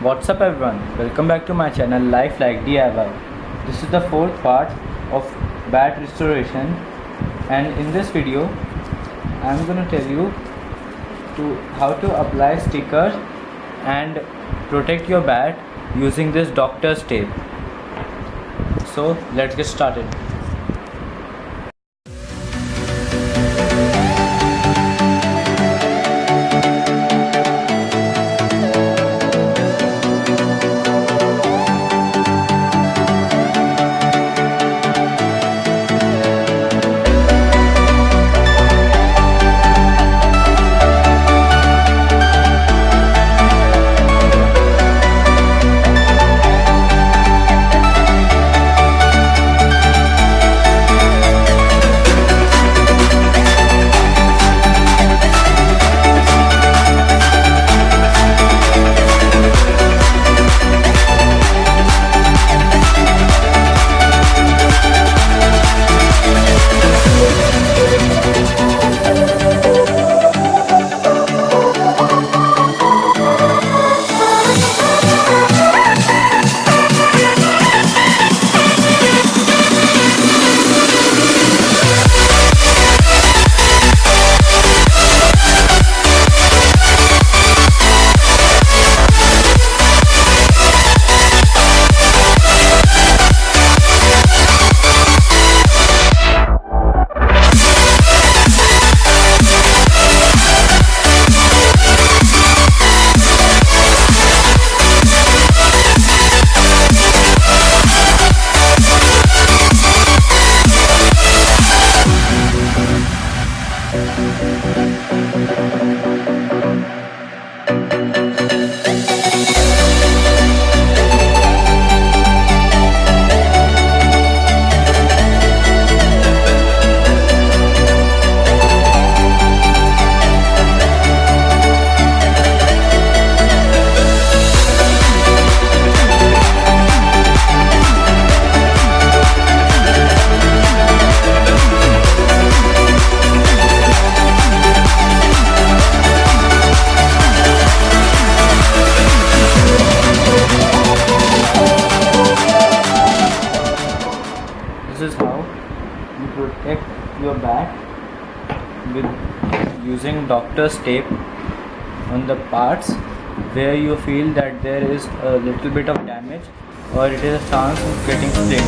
What's up everyone? Welcome back to my channel Life Like DIY. This is the fourth part of bat restoration, and in this video I'm going to tell you how to apply stickers and protect your bat using this doctor's tape. So let's get started. This is how you protect your bat with using doctor's tape on the parts where you feel that there is a little bit of damage or it is a chance of getting split.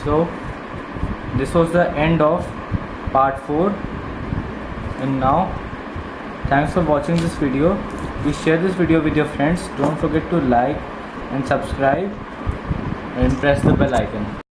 So this was the end of part 4, and now Thanks for watching this video. Please share this video with your friends. Don't forget to like and subscribe and press the bell icon.